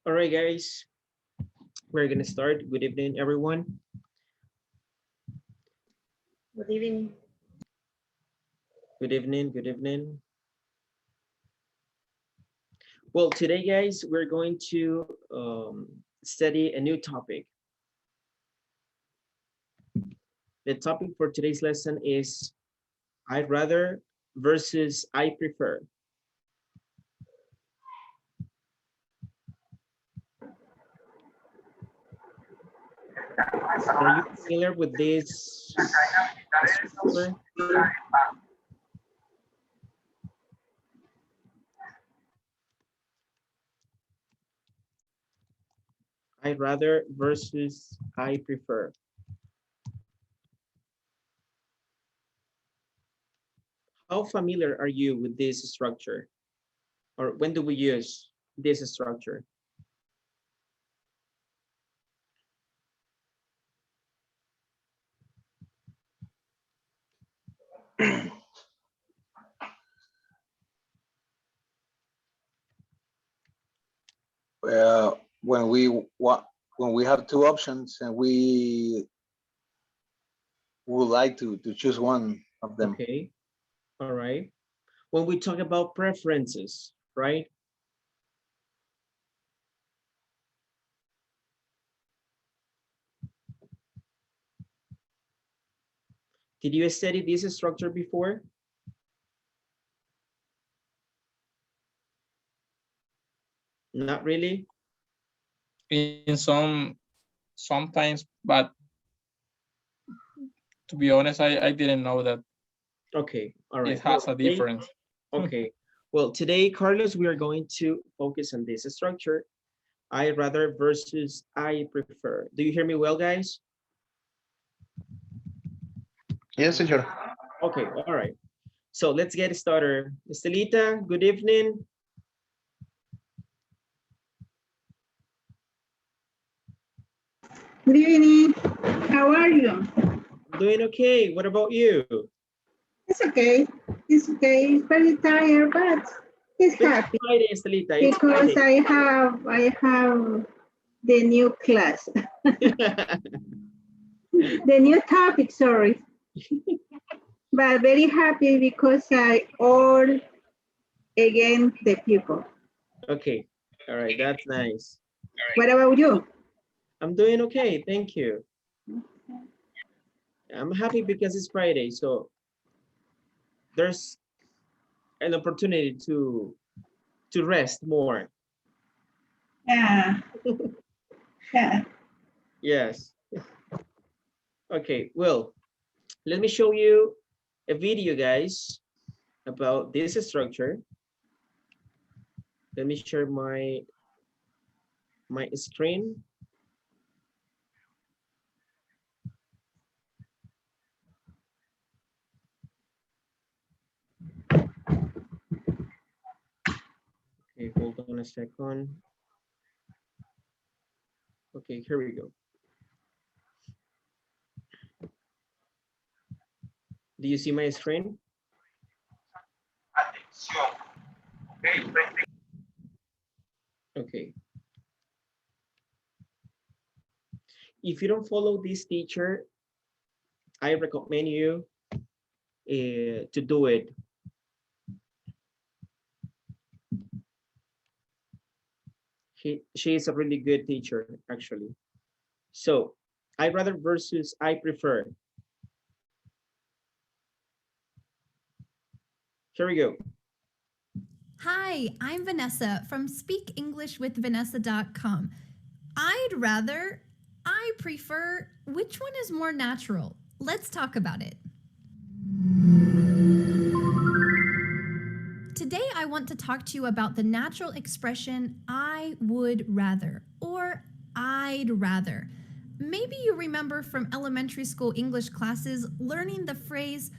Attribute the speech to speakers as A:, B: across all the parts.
A: All right, guys, we're gonna start. Good evening, everyone.
B: Good evening.
A: Good evening, good evening. Well, today, guys, we're going to study a new topic. The topic for today's lesson is I'd rather versus I prefer. Are you familiar with this structure? I rather versus I prefer. How familiar are you with this structure? Or when do we use this structure?
C: When we have two options and we would like to choose one of them.
A: Okay, all right. When we talk about preferences, right? Did you study this structure before? Not really?
D: In sometimes, but to be honest, I didn't know that
A: Okay, all right.
D: it has
A: Well,
D: a difference.
A: okay. Well, today, Carlos, we are going to focus on this structure. I rather versus I prefer. Do you hear me well, guys?
C: Yes, señor.
A: Okay, all right. So let's get started. Estelita, good evening.
B: Good evening. How are you?
A: I'm doing okay. What about you?
B: It's okay. It's okay. It's very tired, but it's
A: It's
B: happy
A: Friday, Estelita. It's
B: because
A: Friday.
B: I have the new class, the new topic. Sorry, but very happy because I all again the people.
A: Okay, all right. That's nice.
B: What about you?
A: I'm doing okay. Thank you. I'm happy because it's Friday, so there's an opportunity to rest more.
B: Yeah, yeah.
A: Yes. Okay, well, let me show you a video, guys, about this structure. Let me share my screen. Okay, hold on a second. Okay, here we go. Do you see my screen? Okay. If you don't follow this teacher, I recommend you to do it. She is a really good teacher, actually. So, I rather versus I prefer. Here we go.
E: Hi, I'm Vanessa from speakenglishwithvanessa.com. I'd rather, I prefer, which one is more natural? Let's talk about it. Today, I want to talk to you about the natural expression I would rather or I'd rather. Maybe you remember from elementary school English classes learning the phrase,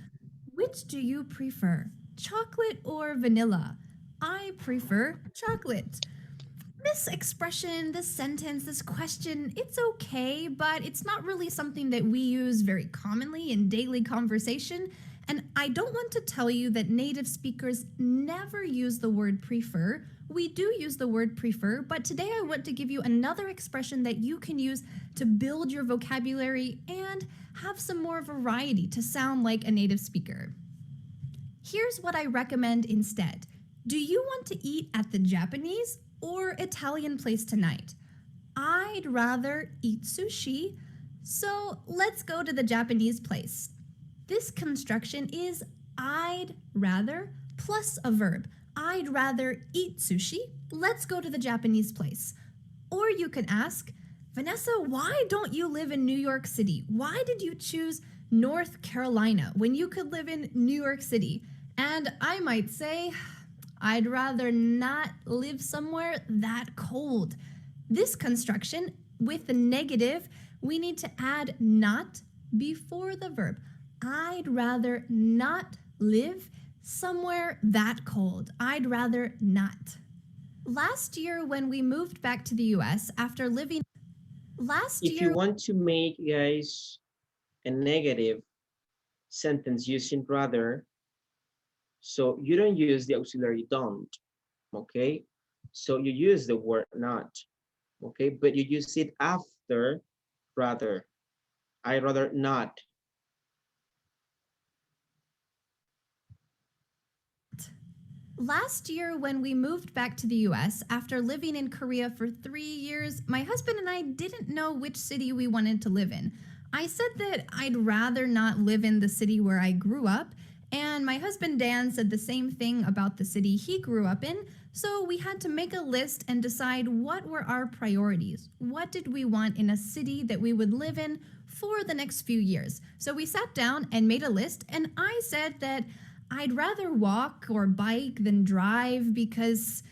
E: which do you prefer, chocolate or vanilla? I prefer chocolate. This expression, this sentence, this question, it's okay, but it's not really something that we use very commonly in daily conversation. And I don't want to tell you that native speakers never use the word prefer We do use the word prefer, but today I want to give you another expression that you can use to build your vocabulary and have some more variety to sound like a native speaker. Here's what I recommend instead. Do you want to eat at the Japanese or Italian place tonight? I'd rather eat sushi, so let's go to the Japanese place. This construction is I'd rather plus a verb. I'd rather eat sushi. Let's go to the Japanese place. Or you could ask, Vanessa, why don't you live in New York City? Why did you choose North Carolina when you could live in New York City? And I might say, I'd rather not live somewhere that cold. This construction, with the negative, we need to add not before the verb. I'd rather not live somewhere that cold. I'd rather not. Last year, when we moved back to the US after living,
A: If you want to make, guys, a negative sentence using rather, so you don't use the auxiliary don't, okay? So you use the word not, okay? But you use it after rather. I rather not.
E: Last year, when we moved back to the US after living in Korea for 3 years, my husband and I didn't know which city we wanted to live in. I said that I'd rather not live in the city where I grew up, and my husband Dan said the same thing about the city he grew up in, so we had to make a list and decide what were our priorities. What did we want in a city that we would live in for the next few years? So we sat down and made a list, and I said that I'd rather walk or bike than drive because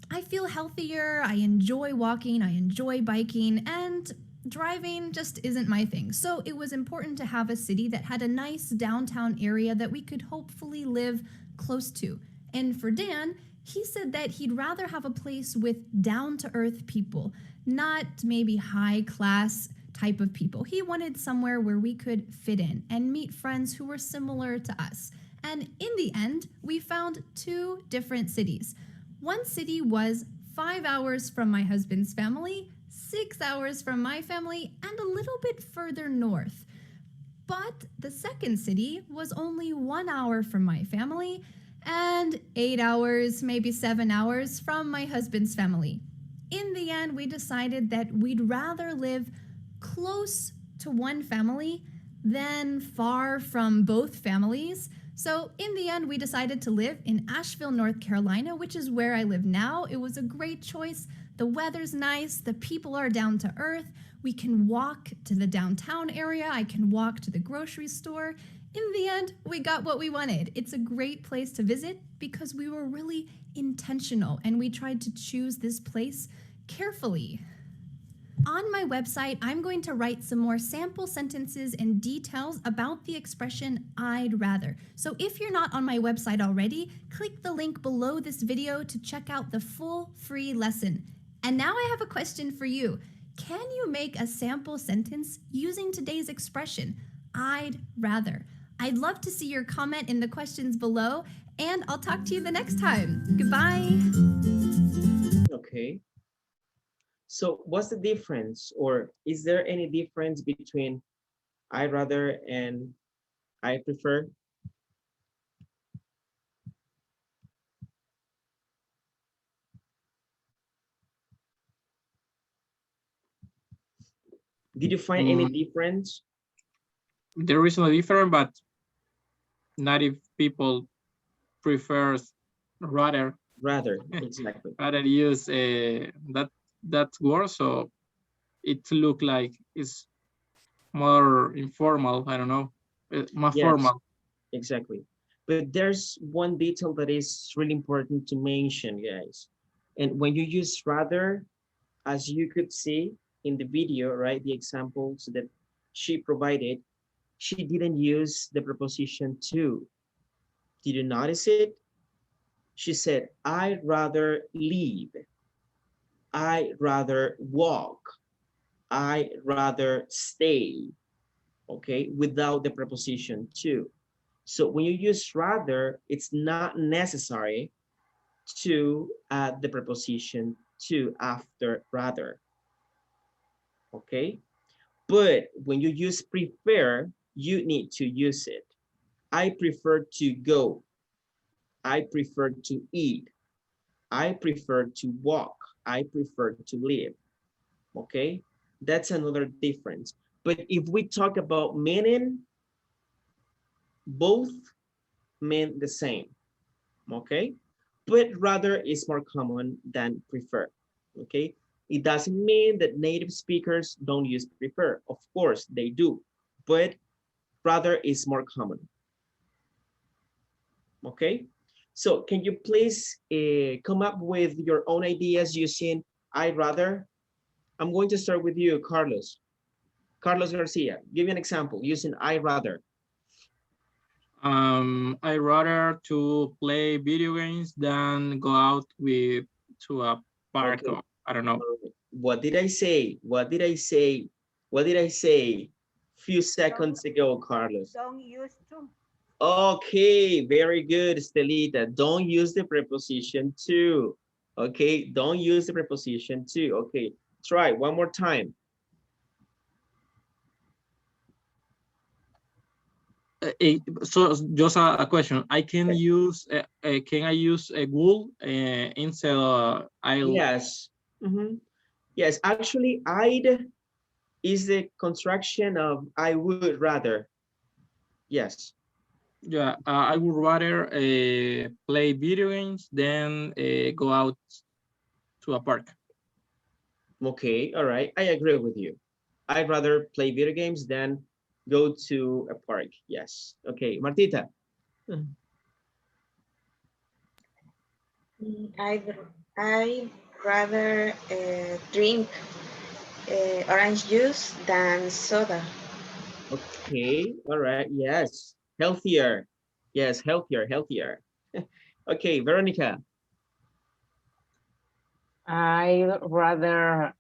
E: I feel healthier, I enjoy walking, I enjoy biking, and driving just isn't my thing. So it was important to have a city that had a nice downtown area that we could hopefully live close to. And for Dan, he said that he'd rather have a place with down-to-earth people, not maybe high-class type of people. He wanted somewhere where we could fit in and meet friends who were similar to us. And in the end, we found 2 different cities. One city was 5 hours from my husband's family, 6 hours from my family, and a little bit further north. But the second city was only 1 hour from my family and 8 hours, maybe 7 hours from my husband's family. In the end, we decided that we'd rather live close to one family than far from both families. So in the end, we decided to live in Asheville, North Carolina, which is where I live now. It was a great choice. The weather's nice. The people are down to earth. We can walk to the downtown area. I can walk to the grocery store. In the end, we got what we wanted. It's a great place to visit because we were really intentional and we tried to choose this place carefully. On my website, I'm going to write some more sample sentences and details about the expression I'd rather. So if you're not on my website already, click the link below this video to check out the full free lesson. And now I have a question for you. Can you make a sample sentence using today's expression, I'd rather? I'd love to see your comment in the questions below, and I'll talk to you the next time. Goodbye.
A: Okay. So what's the difference, or is there any difference between I rather and I prefer? Did you find any difference?
D: There is no difference, but native people prefers rather
A: Exactly.
D: rather use that word, so it look like it's more informal. I don't know, more
A: Yes,
D: formal.
A: exactly. But there's one detail that is really important to mention, guys. And when you use rather, as you could see in the video, right, the examples that she provided, she didn't use the preposition to. Did you notice it? She said, I'd rather leave. I'd rather walk. I'd rather stay, okay, without the preposition to. So when you use rather, it's not necessary to add the preposition to after rather. Okay? But when you use prefer, you need to use it. I prefer to go. I prefer to eat. I prefer to walk. I prefer to live. Okay? That's another difference. But if we talk about meaning, both mean the same. Okay? But rather is more common than prefer. Okay? It doesn't mean that native speakers don't use prefer. Of course, they do. But rather is more common. Okay? So can you please come up with your own ideas using I rather? I'm going to start with you, Carlos. Carlos Garcia, give me an example using I rather.
D: I rather to play video games than go out with to a park
A: Okay.
D: or I don't know.
A: What did I say? What did I say? What did I say few seconds ago, Carlos?
B: Don't use to.
A: Okay, very good, Estelita. Don't use the preposition to. Okay, don't use the preposition to. Okay, try one more time.
D: So just a question. I can I use a wool instead of I'll
A: Yes. Yes, actually, I'd is the contraction of I would rather. Yes.
D: yeah I would rather play video games than go out to a park.
A: Okay, all right. I agree with you. I'd rather play video games than go to a park. Yes. Okay, Martita.
F: I'd rather drink orange juice than soda.
A: Okay, all right. Yes. Healthier. Yes, healthier, healthier. Okay, Veronica.
G: I'd rather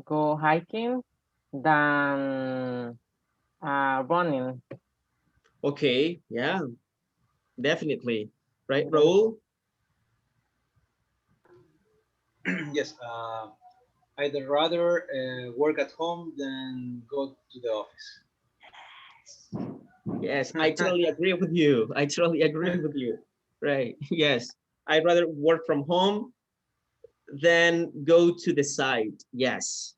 G: go hiking than running.
A: Okay, yeah, definitely. Right, Raul?
C: Yes, I'd rather work at home than go to the office.
A: Yes, I totally agree with you. I totally agree with you. Right, yes. I'd rather work from home than go to the site. Yes.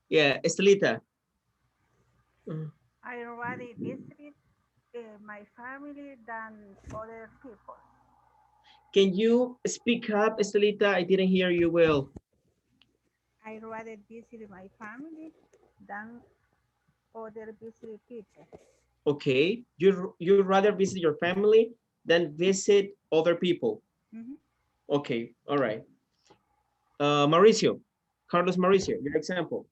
A: Yeah, Estelita.
B: I already visited my family than other people.
A: Can you speak up, Estelita? I didn't hear you well.
B: I rather visit my family than other visit people.
A: Okay, you'd rather visit your family than visit other people.
B: Mhm.
A: Okay, all right. Mauricio, Carlos Mauricio, your example.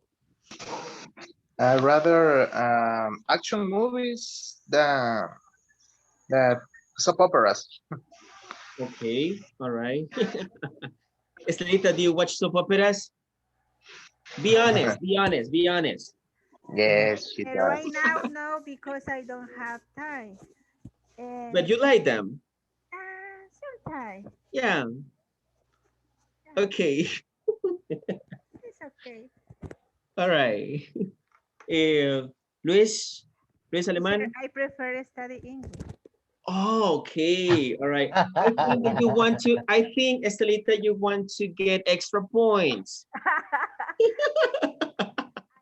H: I rather action movies than soap operas.
A: Okay, all right. Estelita, do you watch soap operas? Be honest, be honest, be honest.
H: Yes, she
B: And
H: does.
B: right now, no, because I don't have time. And
A: But you like them.
B: sometimes,
A: Yeah,
B: yeah,
A: okay.
B: it's okay.
A: All right. Luis, Luis
B: Sir,
A: Aleman.
B: I prefer study English.
A: Oh, okay, all right. I think that you want to, I think, Estelita, you want to get extra points.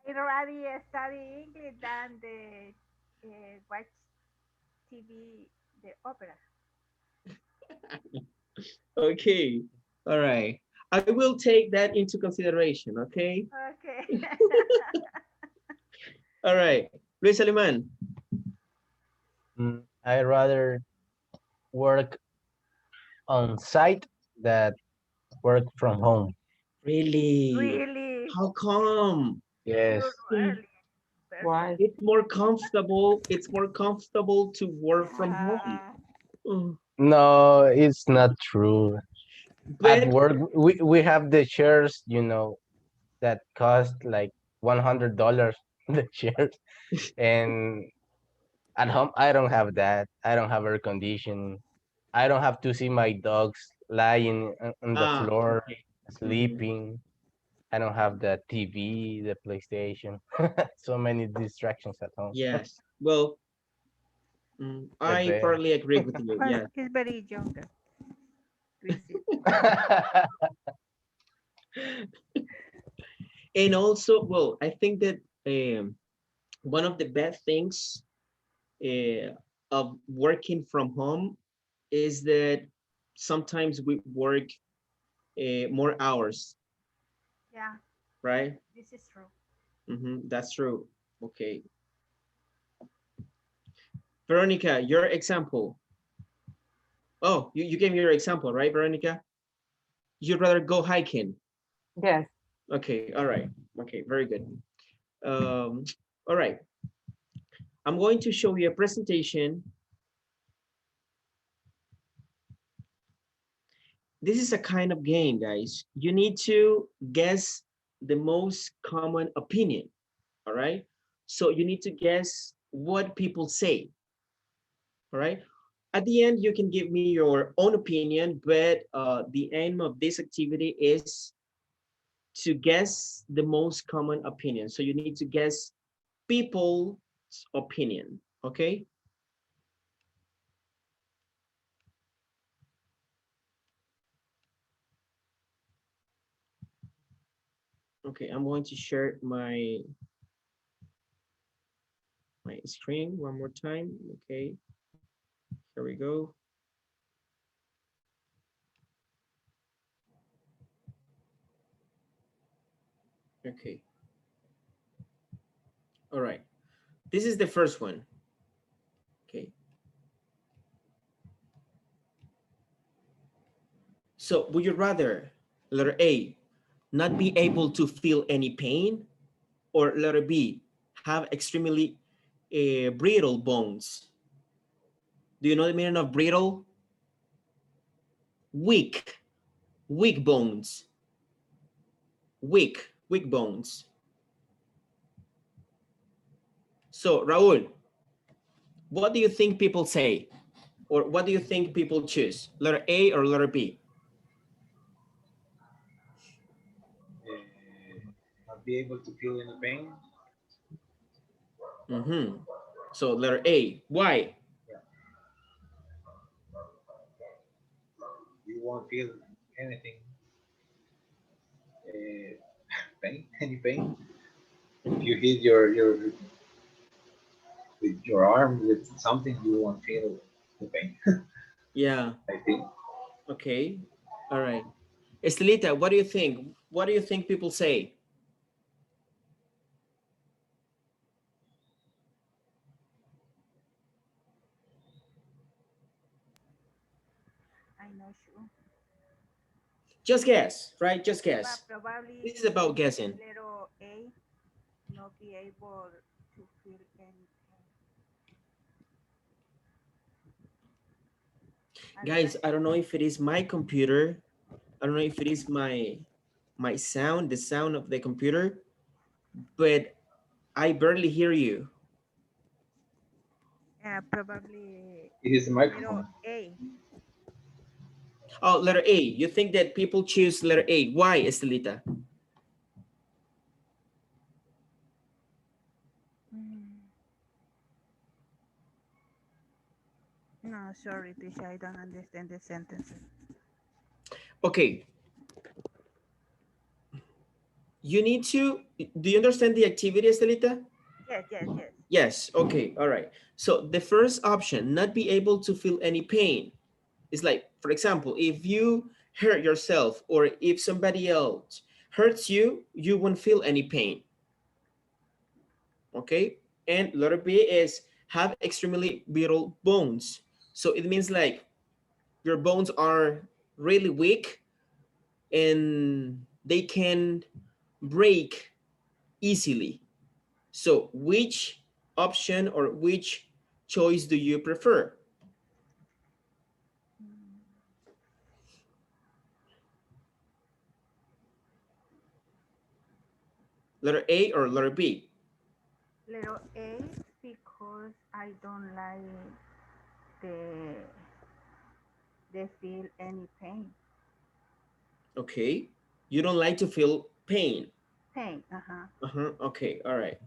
B: I rather study English than the watch TV, the opera.
A: Okay, all right. I will take that into consideration, okay?
B: Okay.
A: All right, Luis Aleman.
I: I rather work on site than work from home.
A: Really?
B: Really,
A: How come?
I: Yes.
B: you're
A: Mm,
B: early person.
G: Why?
A: it's more comfortable to work from home.
B: Yeah.
A: Mm,
I: No, it's not true. At
A: but
I: work, we have the chairs, that cost like $100 the chairs, and at home I don't have that. I don't have air condition. I don't have to see my dogs lying on the floor,
A: Okay. Mhm.
I: sleeping. I don't have the TV, the PlayStation. So many distractions at home.
A: Yes. Well,
I: The
A: I
I: bed.
A: partly agree with you.
B: Well,
A: Yeah.
B: he's very young to see.
A: And also, well, I think that one of the bad things uh, of working from home is that sometimes we work more hours,
B: Yeah,
A: right?
B: this is true.
A: That's true. Okay. Veronica, your example. Oh, you gave me your example, right, Veronica? You'd rather go hiking.
G: Yes.
A: Okay, all right. Okay, very good. All right. I'm going to show you a presentation. This is a kind of game, guys. You need to guess the most common opinion, all right? So you need to guess what people say, all right? At the end, you can give me your own opinion, but the aim of this activity is to guess the most common opinion. So you need to guess people's opinion, okay? Okay, I'm going to share my screen one more time. Okay, here we go. Okay, all right. This is the first one. Okay, so would you rather, letter A, not be able to feel any pain, or letter B, have extremely brittle bones? Do you know the meaning of brittle? Weak, weak bones, weak bones. So Raul, what do you think people say? Or what do you think people choose? Letter A or letter B?
C: Not be able to feel any pain.
A: Mm-hmm. So letter A. Why?
C: Yeah, you won't feel anything, pain, any pain. If you hit your with your arm with something, you won't feel the pain.
A: Yeah.
C: I think.
A: Okay. All right. Estelita, what do you think? What do you think people say?
B: I know sure.
A: Just guess, right? Just
B: But
A: guess. This is
B: probably
A: about guessing.
B: little A not be able to feel any pain. And the
A: Guys,
B: rest,
A: I don't know if it is my computer. I don't know if it is my sound, the sound of the computer, but I barely hear you.
B: probably
C: It is the
B: little
C: microphone.
B: A.
A: Oh, letter A. You think that people choose letter A. Why, Estelita?
B: Mm. No, sorry, teacher, I don't understand the sentences.
A: Okay, you need to, do you understand the activity, Estelita?
B: Yes, yes, yes.
A: Yes, okay, all right. So the first option, not be able to feel any pain, is like, for example, if you hurt yourself or if somebody else hurts you, you won't feel any pain, okay? And letter B is have extremely brittle bones. So it means like your bones are really weak and they can break easily. So which option or which choice do you prefer?
B: Mm.
A: Letter A or letter B?
B: Little A because I don't like the feel any pain.
A: Okay. You don't like to feel pain.
B: Pain.
A: Okay, all right.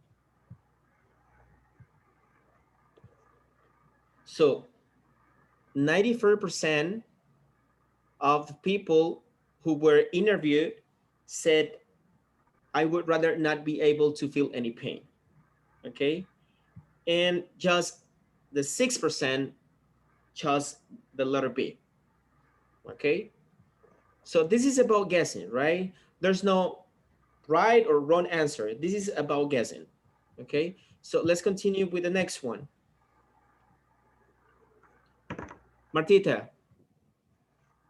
A: So 94% of the people who were interviewed said, I would rather not be able to feel any pain. Okay. And just the 6% chose the letter B. Okay. So this is about guessing, right? There's no right or wrong answer. This is about guessing. Okay. So let's continue with the next one. Martita,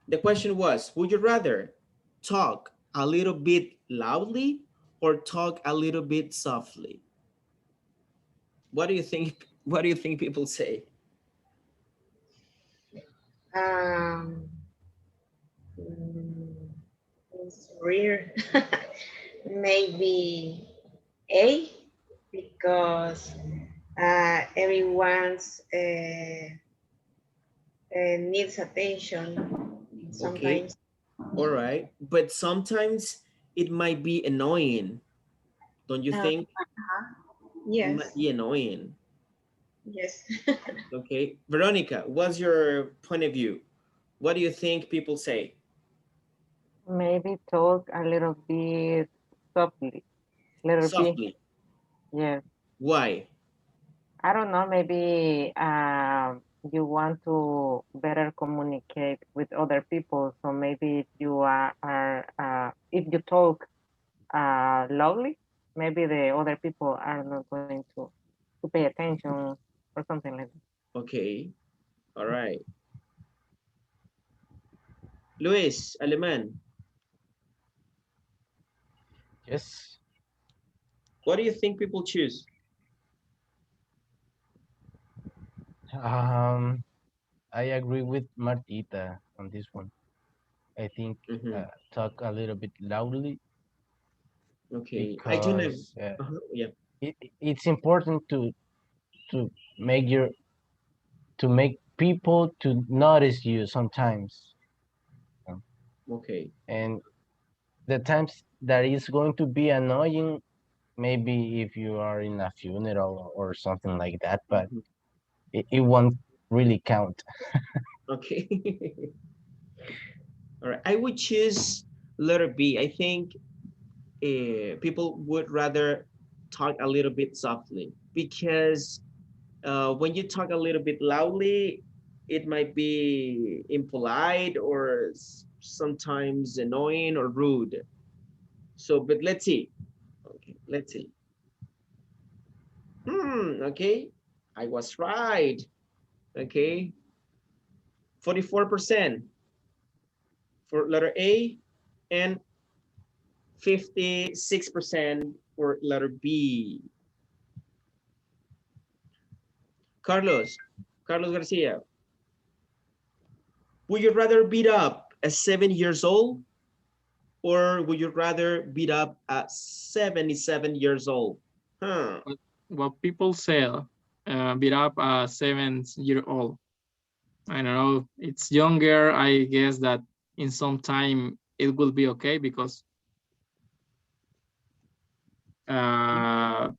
A: the question was, would you rather talk a little bit loudly or talk a little bit softly? What do you think? What do you think people say?
F: Um, mm, it's weird. Maybe A, because everyone's needs attention
A: Okay,
F: sometimes.
A: all right. But sometimes it might be annoying, don't you think? It might
F: Yes,
A: be annoying.
F: yes.
A: Okay, Veronica, what's your point of view? What do you think people say?
G: Maybe talk a little bit softly, little bit.
A: Softly.
G: Yes.
A: Why?
G: I don't know. Maybe you want to better communicate with other people. So maybe if you are if you talk loudly, maybe the other people are not going to pay attention or something like that.
A: Okay, all right. Luis, Alemán,
I: Yes.
A: what do you think people choose?
I: Um, I agree with Martita on this one. I think
A: Mhm.
I: talk a little bit loudly
A: Okay, I do know.
I: because
A: Yeah.
I: it's important to make your to make people to notice you sometimes. um,
A: Okay.
I: and the times that is going to be annoying, maybe if you are in a funeral or something like that, but
A: Mhm.
I: it won't really count.
A: Okay. All right. I would choose letter B. I think people would rather talk a little bit softly because when you talk a little bit loudly, it might be impolite or sometimes annoying or rude. So, but let's see. Okay, let's see. Okay. I was right. Okay. 44% for letter A and 56% for letter B. Carlos, Carlos Garcia, would you rather beat up at 7 years old or would you rather beat up at 77 years old? Huh.
D: What people say, beat up a 7-year-old. I don't know. It's younger. I guess that in some time it will be okay because uh,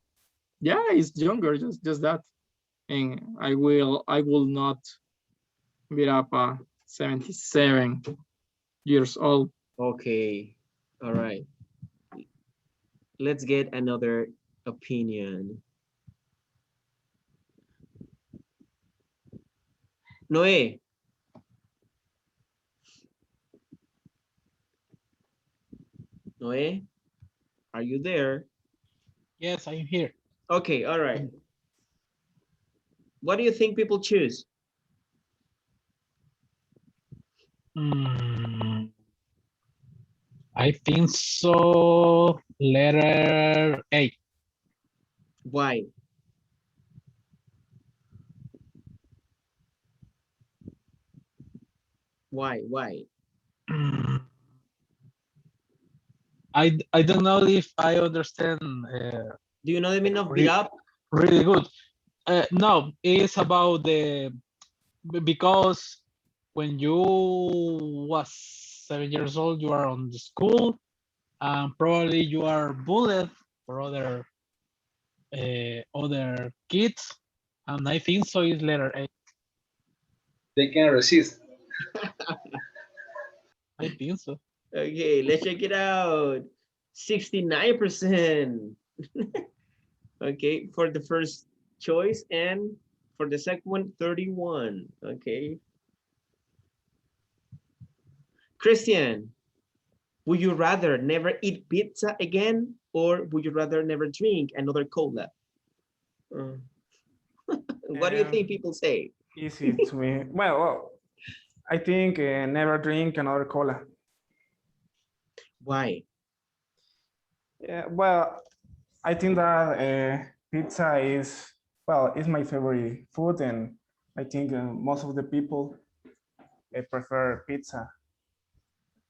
D: yeah, it's younger. Just that, and I will not beat up a 77 years old.
A: Okay. All right. Let's get another opinion. Noé, Noé, are you there?
J: Yes, I'm here.
A: Okay, all right. What do you think people choose?
J: Mm, I think so. Letter A.
A: Why? Why? Why?
J: Mm, I don't know if I understand
A: Do you know the meaning of beat
J: re
A: up?
J: really good. No, it's about the because when you was 7 years old, you are on the school, and probably you are bullied for other kids, and I think so is letter A.
C: They can resist.
J: I think so.
A: Okay, let's check it out. 69%. Okay, for the first choice, and for the second one, 31. Okay. Christian, would you rather never eat pizza again, or would you rather never drink another cola? What do you think people say?
K: Easy to me. Well, I think never drink another cola.
A: Why?
K: Yeah, well, I think that pizza is, well, it's my favorite food, and I think most of the people prefer pizza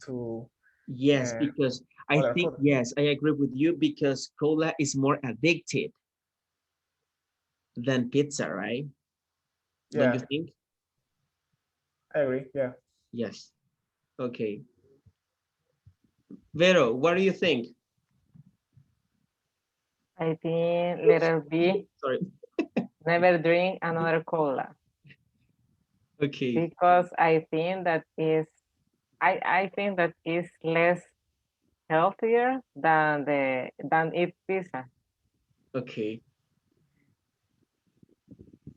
K: to
A: Yes, because I
K: other
A: think,
K: food.
A: yes, I agree with you, because cola is more addicted than pizza, right? Don't you
K: Yeah,
A: think?
K: I agree. Yeah.
A: Yes. Okay. Vero, what do you think?
G: I think letter B,
A: Sorry.
G: never drink another cola,
A: Okay.
G: because I think that is less healthier than eat pizza.
A: Okay.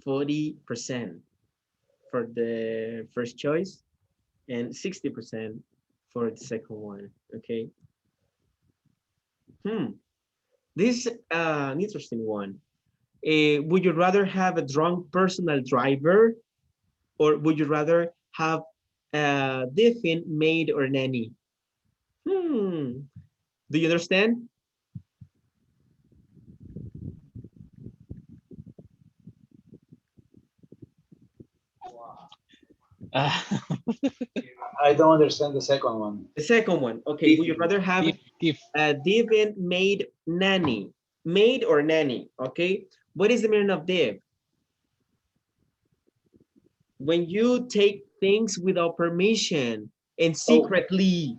A: 40% for the first choice and 60% for the second one. Okay. This is an interesting one. Would you rather have a drunk personal driver, or would you rather have a different maid or nanny? Do you understand?
C: I don't understand the second one.
A: The second one. Okay. Would you rather have a div maid nanny? Maid or nanny? Okay. What is the meaning of div? When you take things without permission and secretly,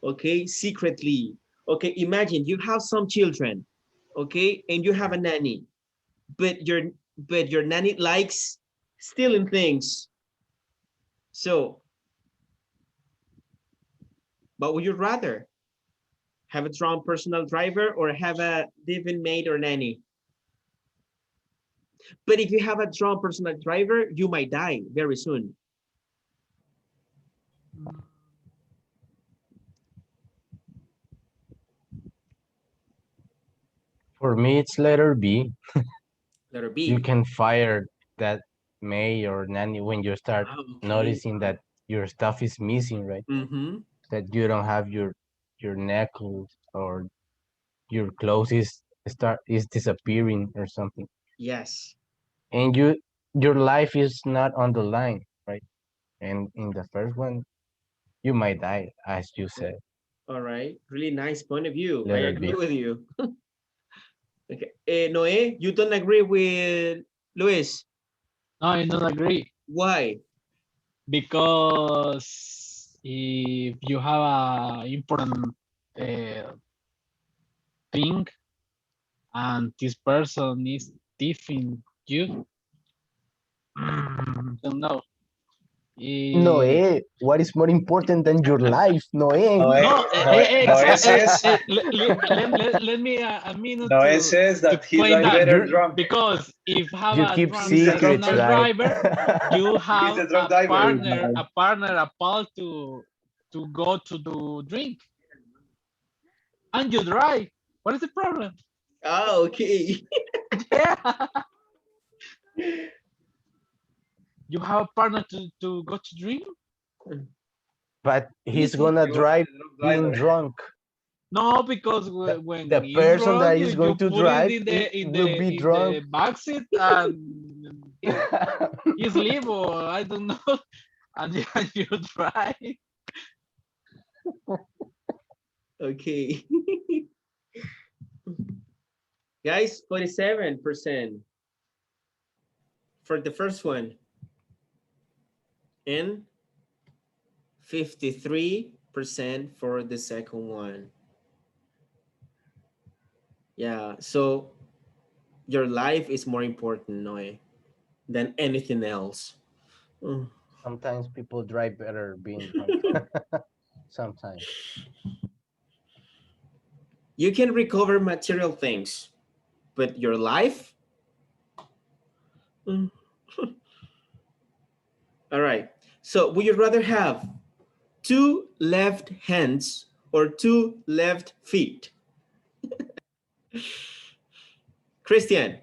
A: okay, secretly. Okay, imagine you have some children, okay, and you have a nanny, but your nanny likes stealing things. So, what would you rather? Have a drunk personal driver, or have a live-in maid or nanny? But if you have a drunk personal driver, you might die very soon.
I: For me, it's letter B.
A: Letter
I: You
A: B.
I: can fire that maid or nanny when you start noticing that your stuff is missing, right? That you don't have your necklace, or your clothes is disappearing or something.
A: Yes.
I: And your life is not on the line, right? And in the first one, you might die, as you said.
A: All right. Really nice point of view. I
I: Letter
A: agree
I: B.
A: with you. Okay. Noé, you don't agree with Luis?
J: No, I don't agree.
A: Why?
J: Because if you have a important thing and this person is thieving you, don't know.
I: Noé, what is more important than your life, Noé?
C: Noé says.
J: Let me a minute
C: Noé
J: to
C: says that he's
J: explain
C: like
J: that.
C: better drunk.
J: Because if have
I: You
J: a
I: keep
J: drunk
I: secrets,
J: personal
I: right?
J: driver, you have
C: the drunk
J: a
C: driver.
J: partner, a pal to go to do drink, and you drive. What is the problem?
A: Oh, okay.
J: Yeah. You have a partner to go to drink?
I: But he's gonna drive being drunk.
J: No, because when
I: The
J: he's
I: person that
J: drunk,
I: is
J: you
I: going to
J: put it
I: drive
J: in the
I: will be drunk.
J: backseat and you sleep, or I don't know, and you drive.
A: Okay. Guys, 47% for the first one. And 53% for the second one. Yeah, so your life is more important, Noe, than anything else. Mm.
I: Sometimes people drive better being drunk. Sometimes.
A: You can recover material things, but your life? Mm. All right. So would you rather have two left hands or two left feet? Christian.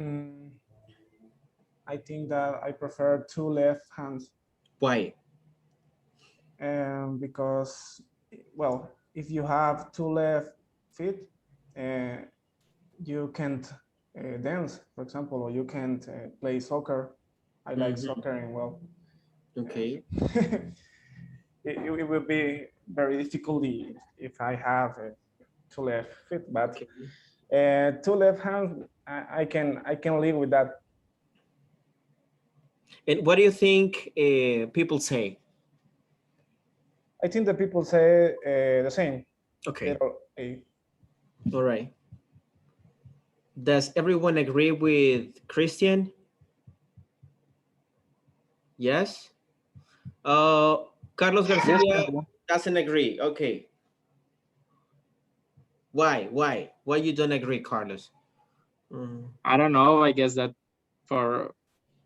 K: Mm, I think that I prefer two left hands.
A: Why?
K: Because, well, if you have two left feet, you can't dance, for example, or you can't play soccer. I like soccer, and well,
A: Okay.
K: it will be very difficult if I have two left feet, but two left hands, I can live with that.
A: And what do you think people say?
K: I think that people say the same.
A: Okay. All right. Does everyone agree with Christian? Yes. Carlos Garcia doesn't agree. Okay. Why? Why you don't agree, Carlos?
D: I don't know. I guess that for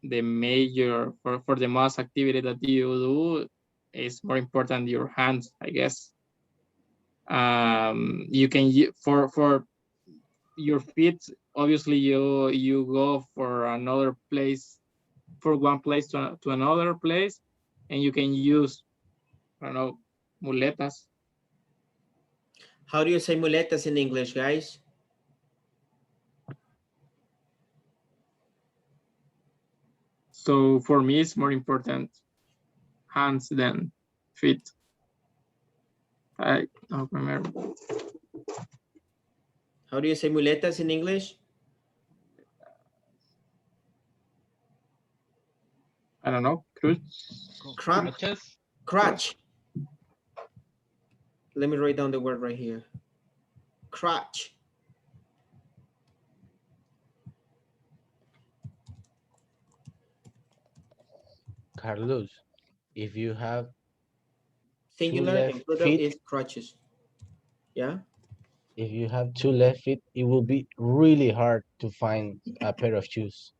D: the major, for the most activity that you do, is more important your hands, I guess. You can for your feet. Obviously, you go for another place, for one place to another place, and you can use, I don't know, muletas.
A: How do you say muletas in English, guys?
D: So for me, it's more important hands than feet. I don't remember.
A: How do you say muletas in English?
D: I don't know. Crutch.
A: Crutch. Let me write down the word right here. Crutch.
I: Carlos, if you have
A: Singular and plural is crutches. Yeah.
I: If you have two left feet, it will be really hard to find a pair of shoes.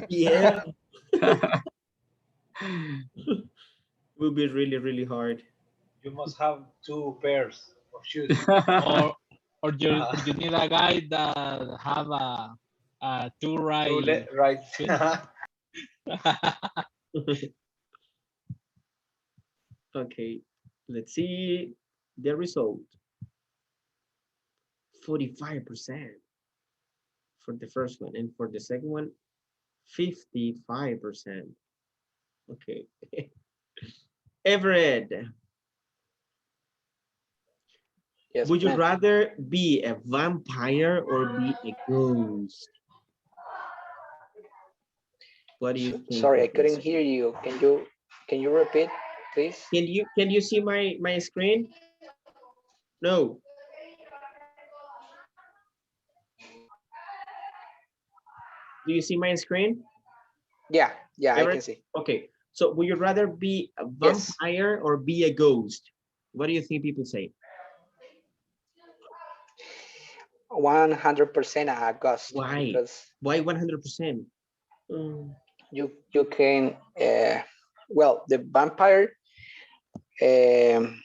A: Yeah. Will be really, really hard.
C: You must have two pairs of shoes.
J: or you need a guy that have two right.
C: Right.
A: Okay, let's see the result. 45% for the first one, and for the second one, 55%. Okay. Everett.
L: Yes,
A: Would you
L: ma'am.
A: rather be a vampire or be a ghost? What do you think?
L: Sorry, I couldn't hear you. Can you repeat, please?
A: Can you see my screen? No. Do you see my screen?
L: Yeah, I
A: Everett?
L: can see.
A: Okay. So would you rather be a vampire or be a ghost? What do you think people say?
L: 100% a ghost.
A: Why?
L: Because
A: why 100%?
L: you can well, the vampire can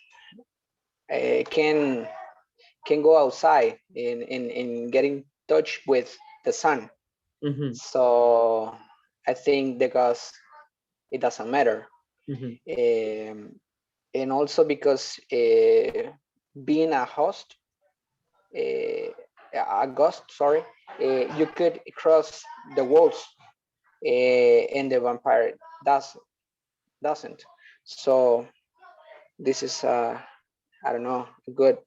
L: go outside and get in touch with the sun. So I think the ghost, it doesn't matter. And also because being a host, a ghost, sorry, you could cross the walls, and the vampire doesn't. So this is I don't know, a good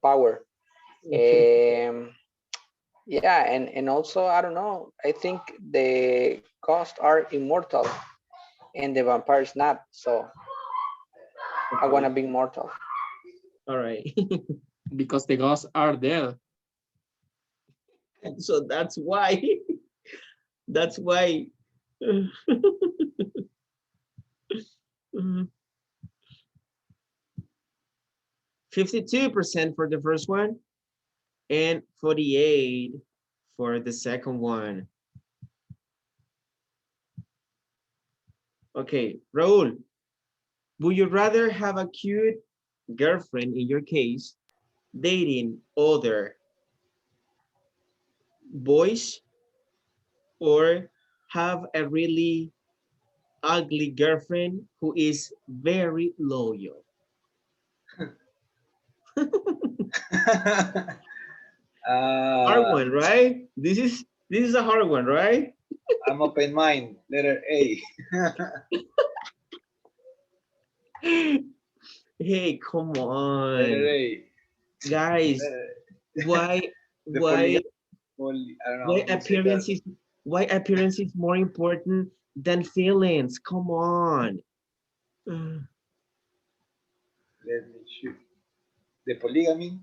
L: power. Yeah, and also I don't know. I think the ghosts are immortal and the vampires not. So I
A: Okay.
L: wanna be immortal.
A: All right.
D: Because the ghosts are dead.
A: So that's why. That's why. 52% for the first one and 48 for the second one. Okay, Raul, would you rather have a cute girlfriend in your case dating other boys or have a really ugly girlfriend who is very loyal? Hard one, right? This is a hard one, right?
C: I'm open mind. Letter A.
A: Hey, come
C: Letter
A: on.
C: A.
A: Guys, why
C: The
A: why
C: I don't know
A: why
C: how you say that.
A: appearance is more important than feelings? Come on.
C: Let me shoot. The polygamy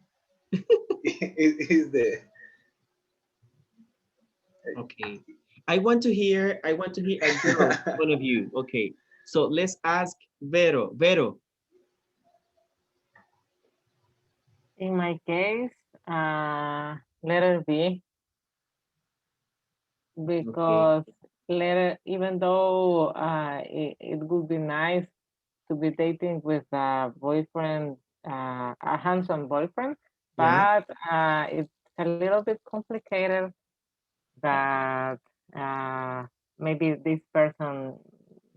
C: is the.
A: Okay. I want to hear a girl point of view. Okay. So let's ask Vero. Vero.
G: In my case, letter B,
A: Okay.
G: because letter, even though it would be nice to be dating with a boyfriend, a handsome boyfriend,
A: Yeah.
G: but it's a little bit complicated that maybe this person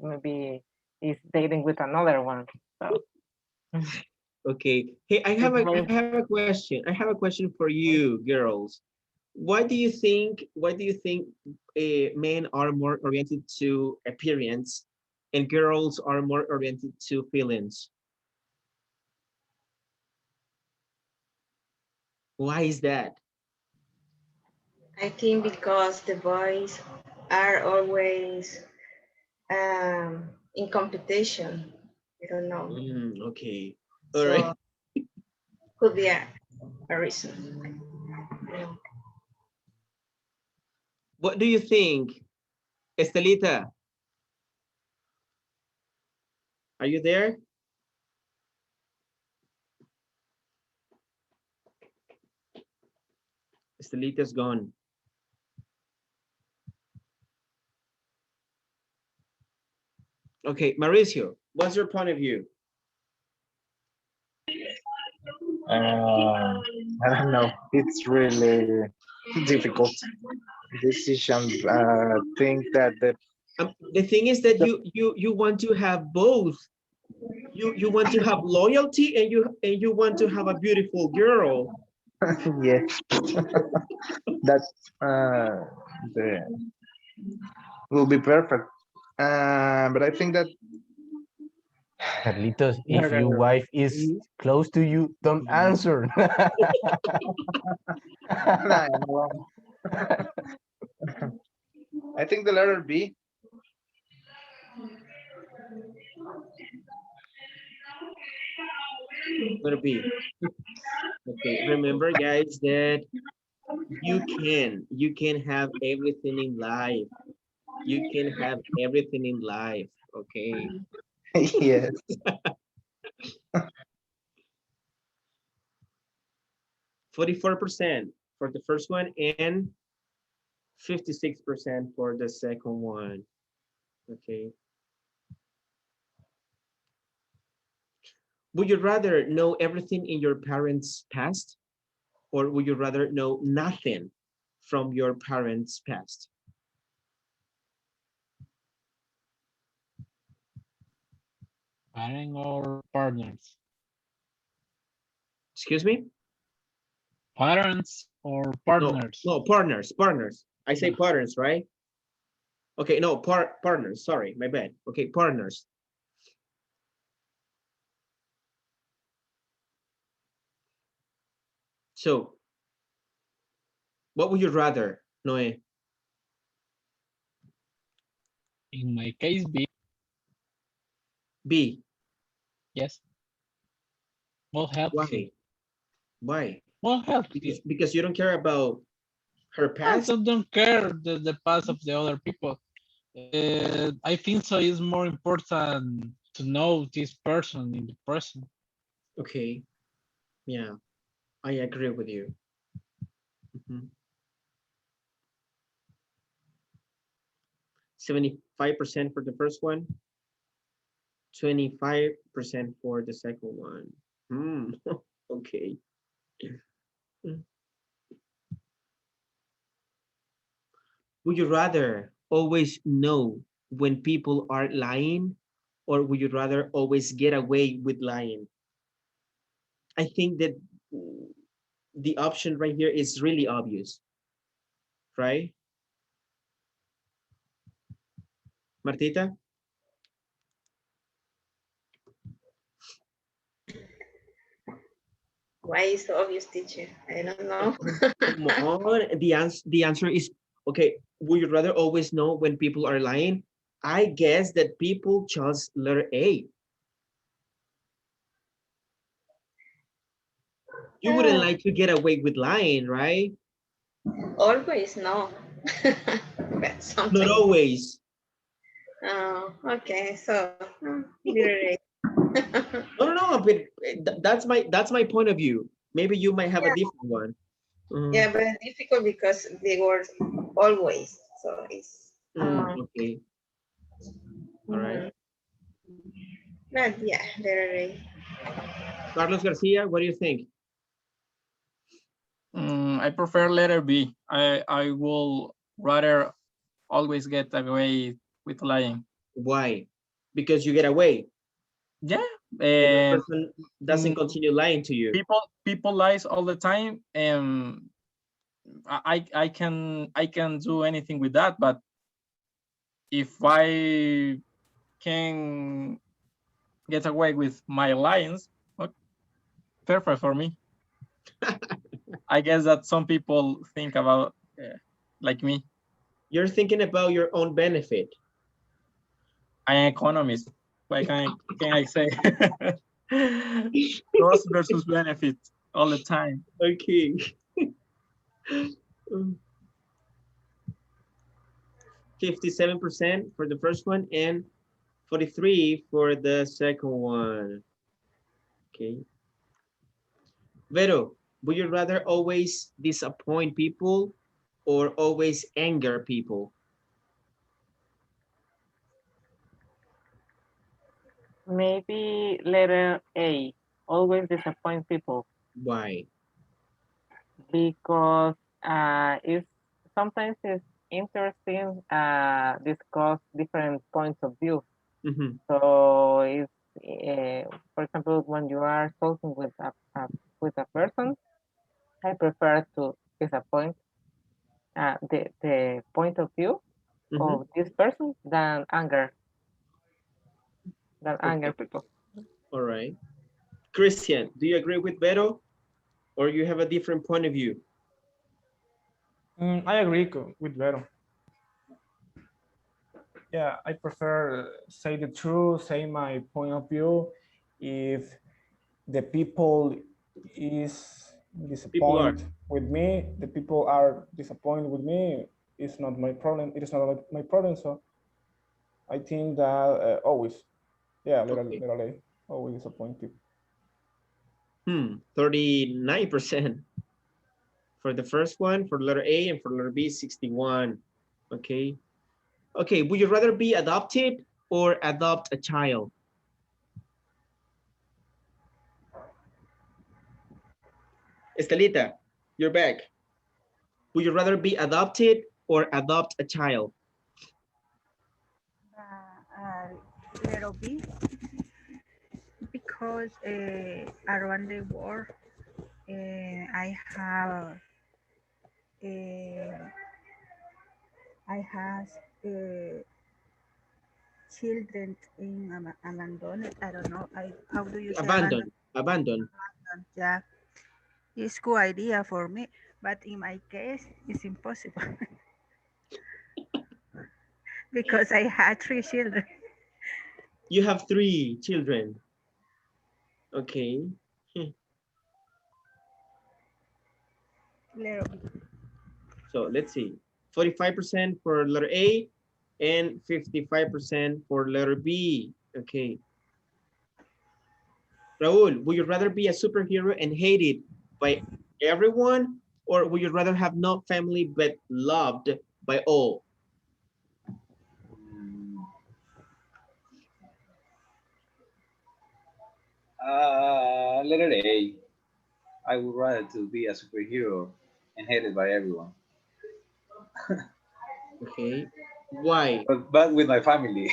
G: maybe is dating with another one. So
A: Okay. Hey, I have
G: it's
A: a
G: very
A: I have a question. I have a question for you, girls. Why do you think men are more oriented to appearance and girls are more oriented to feelings? Why is that?
F: I think because the boys are always in competition. I don't know.
A: Okay. All right.
F: So could be a reason. Yeah.
A: What do you think, Estelita? Are you there? Estelita's gone. Okay, Mauricio, what's your point of view?
H: I don't know. It's really difficult decision. Think that
A: The thing is that you want to have both. You want to have loyalty and you want to have a beautiful girl.
H: yes, that uh, the will be perfect. But I think that
I: Carlitos, if your wife is close to you, don't answer.
H: I think the letter B.
A: Gonna be okay. Remember, guys, that you can have everything in life. You can have everything in life. Okay.
H: yes.
A: 44% for the first one and 56% for the second one. Okay. Would you rather know everything in your parents' past, or would you rather know nothing from your parents' past?
J: Parent or partners?
A: Excuse me?
J: Parents or
A: No,
J: partners?
A: no, partners. I say partners, right? Okay, no, partners. Sorry, my bad. Okay, partners. So What would you rather, Noe?
J: In my case, B.
A: B.
J: Yes. More healthy.
A: Why? Why?
J: More healthy.
A: Because you don't care about her
J: I
A: past?
J: don't care the past of the other people. I think so is more important to know this person in the present.
A: Okay. Yeah, I agree with you. 75% for the first one, 25% for the second one. Okay. Mm. Would you rather always know when people are lying, or would you rather always get away with lying? I think that the option right here is really obvious, right? Martita?
F: Why is so obvious, teacher? I don't know.
A: Come on. The answer is okay. Would you rather always know when people are lying? I guess that people chose letter A. You wouldn't like to get away with lying, right?
F: Always no. But
A: Not
F: sometimes.
A: always.
F: Oh, okay. So, literally.
A: No, but that's my point of view. Maybe you might have a different one.
F: Yeah, but it's difficult because they were always. So it's.
A: Okay. All right.
F: But yeah, literally.
A: Carlos Garcia, what do you think?
D: I prefer letter B. I will rather always get away with lying.
A: Why? Because you get away.
D: Yeah.
A: And that person doesn't continue lying to you.
D: People lies all the time, and I can do anything with that. But if I can get away with my lions, perfect for me. I guess that some people think about like me.
A: You're thinking about your own benefit.
D: I'm an economist. What can I say? Cost versus benefit all the time.
A: Okay. 57% for the first one and 43 for the second one. Okay. Vero, would you rather always disappoint people or always anger people?
G: Maybe letter A, always disappoint people.
A: Why?
G: Because it's sometimes it's interesting discuss different points of view. So it's for example, when you are talking with a person, I prefer to disappoint the point of view of this person than anger people.
A: All right. Christian, do you agree with Vero or you have a different point of view?
K: I agree with Vero. Yeah, I prefer say the truth, say my point of view. If the people is disappointed with me, the people are disappointed with me. It's not my problem. It is not my problem. So I think that always, yeah, literally, always disappoint people.
A: 39% for the first one, for letter A, and for letter B, 61. Okay. Okay, would you rather be adopted or adopt a child? Estelita, you're back. Would you rather be adopted or adopt a child?
B: Letter B, because around the world I have children in abandoned. I don't know. How do you say
A: Abandoned.
B: Yeah, it's good idea for me. But in my case, it's impossible because I had 3 children.
A: You have 3 children. Okay.
B: Little
A: So let's see. 45% for letter A and 55% for letter B. Okay. Raul, would you rather be a superhero and hated by everyone, or would you rather have no family but loved by all?
C: Letter A. I would rather to be a superhero and hated by everyone.
A: Okay. Why?
C: But with my family.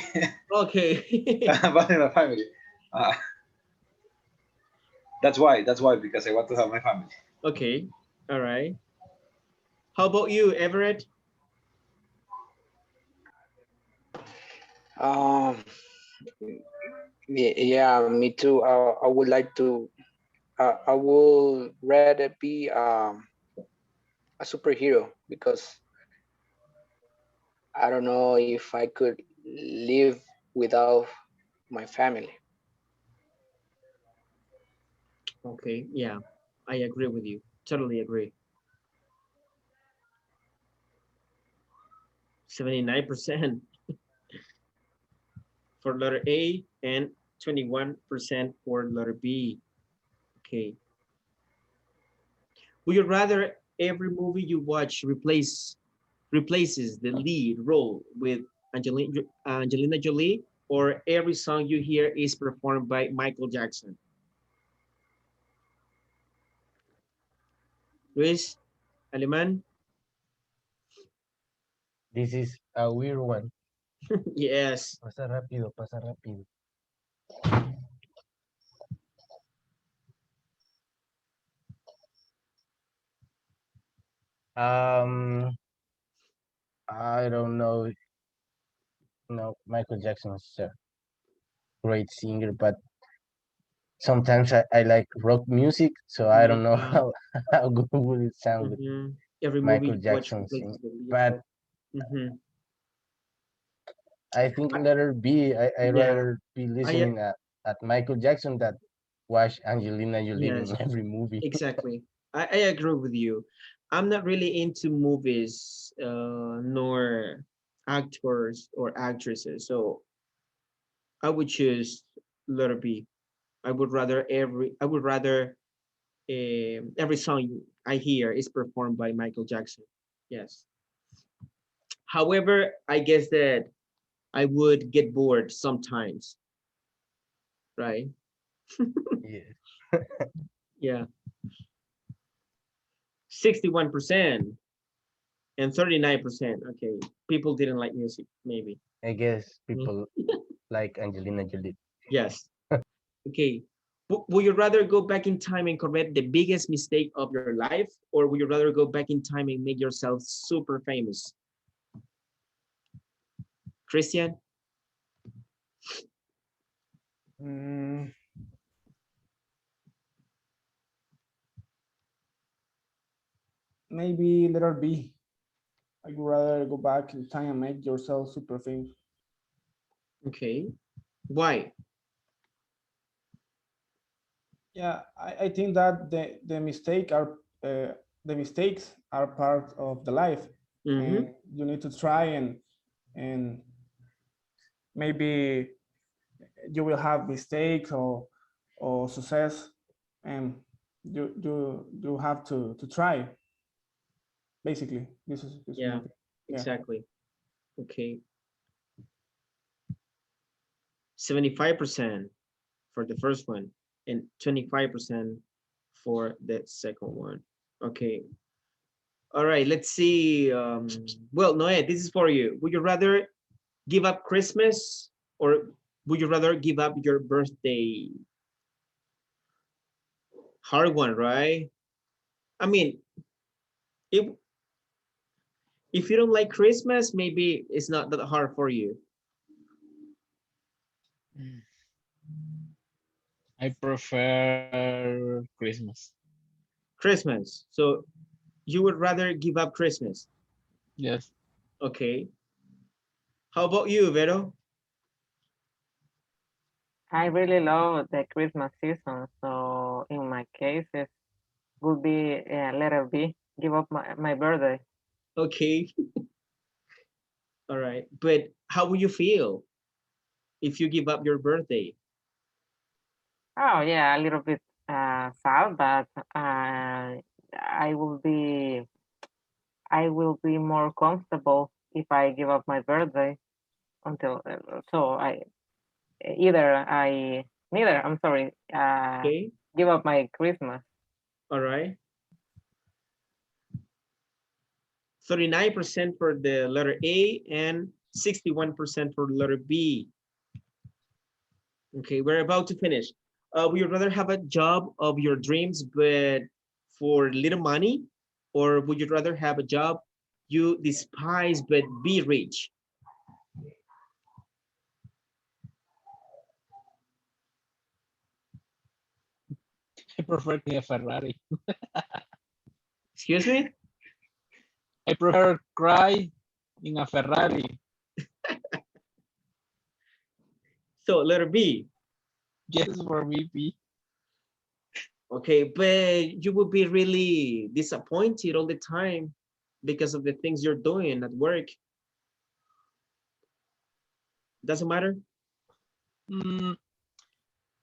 A: Okay.
C: But in my family. Uh, that's why. That's why, because I want to have my family.
A: Okay. All right. How about you, Everett?
L: Um, yeah, me too. I would like to. I would rather be a superhero because I don't know if I could live without my family.
A: Okay. Yeah, I agree with you. Totally agree. 79% for letter A and 21% for letter B. Okay. Would you rather every movie you watch replaces the lead role with Angelina Jolie, or every song you hear is performed by Michael Jackson? Luis, Alemán?
I: This is a weird one.
A: Yes.
I: Pasa rápido, pasa rápido. Um, I don't know. No, Michael Jackson is a great singer, but sometimes I like rock music, so I don't know
A: Yeah.
I: how good would it sound with
A: Every movie
I: Michael
A: you watch
I: Jackson
A: replaces
I: sing.
A: the lead
I: But
A: role.
I: I think letter B, I
A: Yeah.
I: rather be
A: I
I: listening at Michael Jackson that watch Angelina Jolie
A: Yes,
I: in every movie.
A: exactly. I agree with you. I'm not really into movies, nor actors or actresses, so I would choose letter B. I would rather every song I hear is performed by Michael Jackson. Yes. However, I guess that I would get bored sometimes, right?
I: Yeah.
A: Yeah. 61% and 39%. Okay. People didn't like music, maybe.
I: I guess
A: Mm.
I: people like Angelina Jolie.
A: Yes. Okay. Would you rather go back in time and correct the biggest mistake of your life, or would you rather go back in time and make yourself super famous? Christian?
K: Mm, maybe letter B. I would rather go back in time and make yourself super famous.
A: Okay. Why?
K: Yeah, I think that the mistakes are part of the life,
A: Mm-hmm.
K: and you need to try and maybe you will have mistakes or success, and you have to try. Basically, this is my
A: Yeah,
K: opinion. Yeah.
A: exactly. Okay. 75% for the first one and 25% for the second one. Okay. All right, let's see. Well, Noé, this is for you. Would you rather give up Christmas, or would you rather give up your birthday? Hard one, right? I mean, if if you don't like Christmas, maybe it's not that hard for you.
J: I prefer Christmas.
A: Christmas. So You would rather give up Christmas.
J: Yes.
A: Okay. How about you, Vero?
G: I really love the Christmas season, so in my case, it would be letter B, give up my birthday.
A: Okay. All right. But how will you feel if you give up your birthday?
G: Oh yeah, a little bit sad, but I will be I will be more comfortable if I give up my birthday until so I either I neither I'm sorry
A: Okay.
G: give up my Christmas.
A: All right. 39% for the letter A and 61% for the letter B. Okay, we're about to finish. Would you rather have a job of your dreams, but for little money? Or would you rather have a job you despise, but be rich?
J: I prefer a Ferrari.
A: Excuse me?
J: I prefer cry in a Ferrari.
A: So letter B.
J: Yes, for me, B.
A: Okay, but you would be really disappointed all the time because of the things you're doing at work. Doesn't matter?
J: Mm,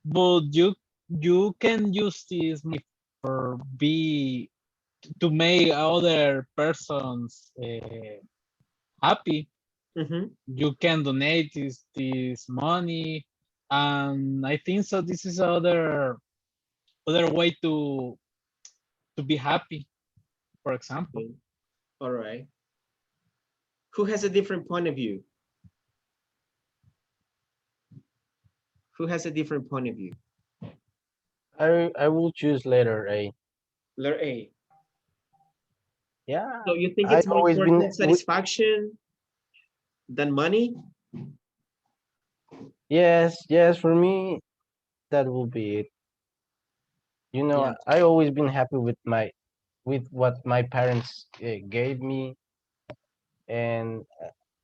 J: but you can use this money for be to make other persons happy.
A: Mm-hmm.
J: You can donate this money, and I think so. This is other way to be happy. For example,
A: Okay. All right. Who has a different point of view? Who has a different point of view?
I: I will choose letter A.
A: Letter A.
I: Yeah,
A: So you think
I: I
A: it's more
I: always been
A: important satisfaction than money?
I: yes, for me that will be it. You know,
A: Yeah.
I: I always been happy with what my parents gave me, and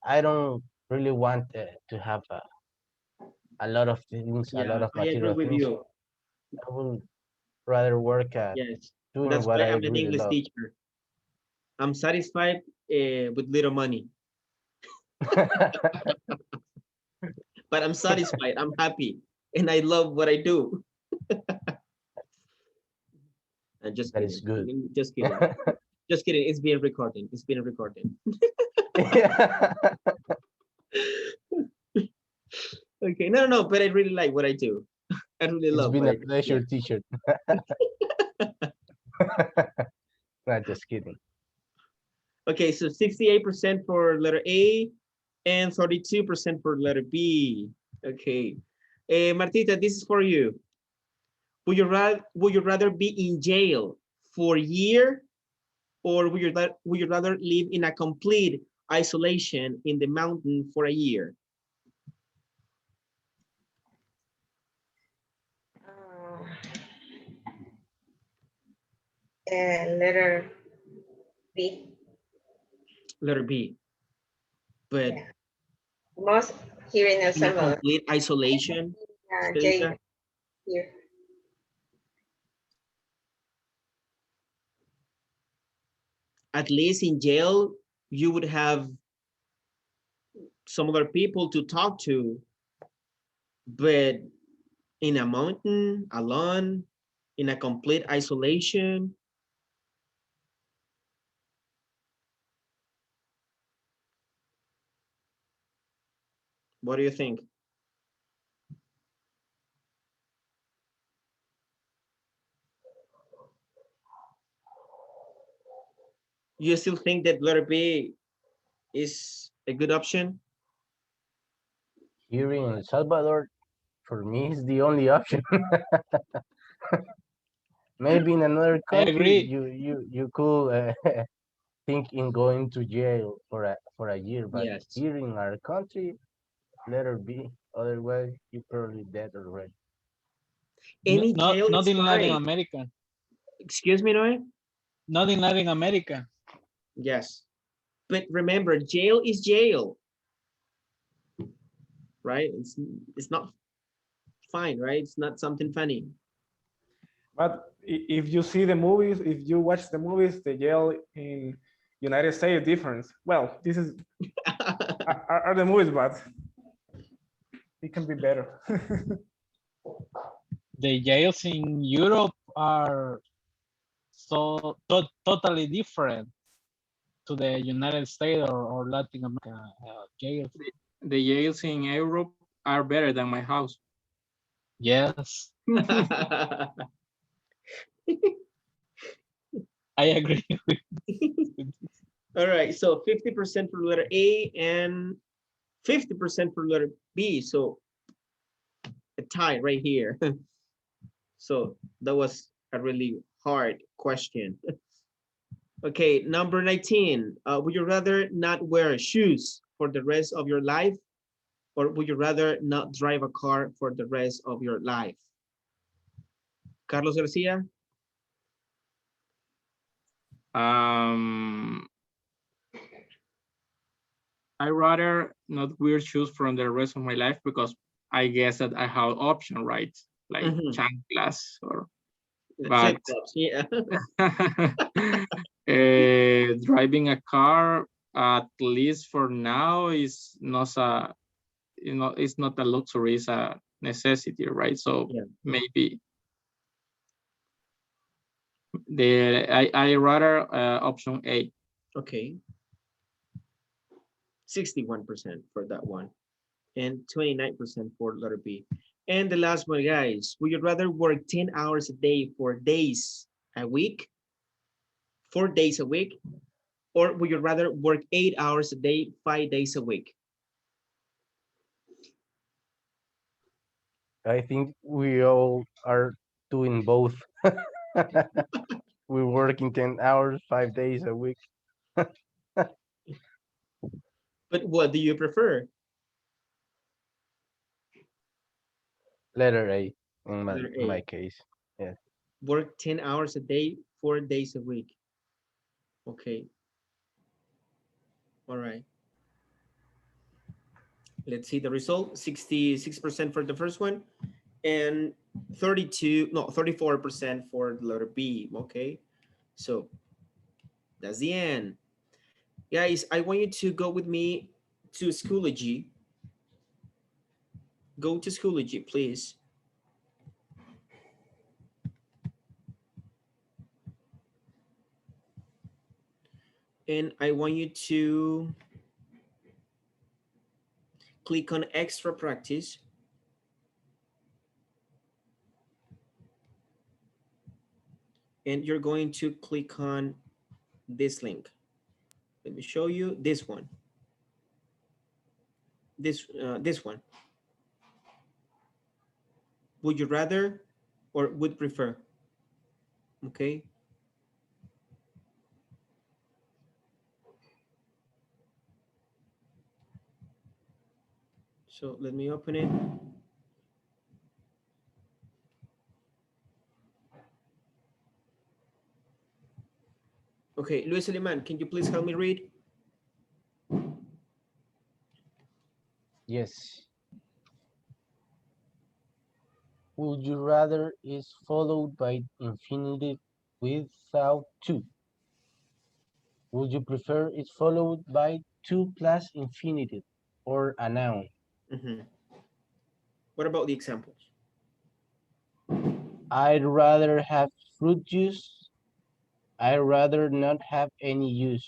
I: I don't really want to have a lot of things, a lot
A: Yeah,
I: of
A: I agree
I: material
A: with
I: things.
A: you.
I: So I will rather work at
A: Yes.
I: doing
A: That's
I: what
A: why
I: I
A: I'm an
I: really
A: English
I: love.
A: teacher. I'm satisfied with little money, but I'm satisfied. I'm happy, and I love what I do. I'm just
I: That is
A: kidding.
I: good.
A: Just kidding. Just kidding. It's being recorded. It's being recorded.
I: Yeah.
A: Okay. No, no, no. But I really like what I do. I really
I: It's
A: love
I: been
A: what
I: a
A: I do. Yeah.
I: pleasure, teacher. Not just kidding.
A: Okay. So 68% for letter A and 32% for letter B. Okay. Martita, this is for you. Would you rather be in jail for a year, or would you rather live in a complete isolation in the mountain for a year?
F: Letter B.
A: Letter B. But
F: Yeah. Most here in El
A: in a
F: Salvador.
A: complete isolation,
F: Jail
A: Estelita,
F: here.
A: at least in jail, you would have some other people to talk to, but in a mountain, alone, in a complete isolation, what do you think? You still think that letter B is a good option?
I: Here in El Salvador, for me, is the only option. Maybe in another
J: I
I: country,
J: agree.
I: you could think in going to jail for a year, but
A: Yes.
I: here in our country, let her be. Otherwise, you're probably dead already.
A: Any
J: Not
A: jail
J: not
A: is
J: in Latin
A: fine.
J: America.
A: Excuse me, Noe?
J: Not in Latin America.
A: Yes. But remember, jail is jail. Right? It's not fine, right? It's not something funny.
K: But if you see the movies, if you watch the movies, the jail in United States is different. Well, this is are the movies, but it can be better.
J: The jails in Europe are so totally different to the United States or Latin America jails.
D: The jails in Europe are better than my house.
J: Yes. I agree.
A: All right, so 50% for letter A and 50% for letter B. So a tie right here. So that was a really hard question. Okay, number 19. Would you rather not wear shoes for the rest of your life, or would you rather not drive a car for the rest of your life? Carlos Garcia?
D: I rather not wear shoes for the rest of my life because I guess that I have option, right? Like chanclas or but
A: Flip-flops, yeah.
D: driving a car at least for now is not a it's not a luxury, it's a necessity, right? So
A: yeah.
D: maybe I rather option A.
A: Okay. 61% for that one, and 29% for letter B. And the last one, guys, would you rather work 10 hours a day for days a week, 4 days a week, or would you rather work 8 hours a day, 5 days a week?
I: I think we all are doing both. We're working 10 hours, 5 days a week.
A: But what do you prefer?
I: Letter A in
A: Letter
I: my
A: A.
I: case. Yes.
A: Work 10 hours a day, 4 days a week. Okay. All right. Let's see the result. 66% for the first one, and 34% for the letter B. Okay. So that's the end. Guys, I want you to go with me to Schoology. Go to Schoology, please. And I want you to click on extra practice. And you're going to click on this link. Let me show you this one. This one. Would you rather or would prefer? Okay. So let me open it. Okay, Luis Aleman, can you please help me read?
I: Yes. Would you rather is followed by infinitive without to? Would you prefer is followed by to plus infinitive or a noun?
A: What about the examples?
I: I'd rather have fruit juice. I'd rather not have any use.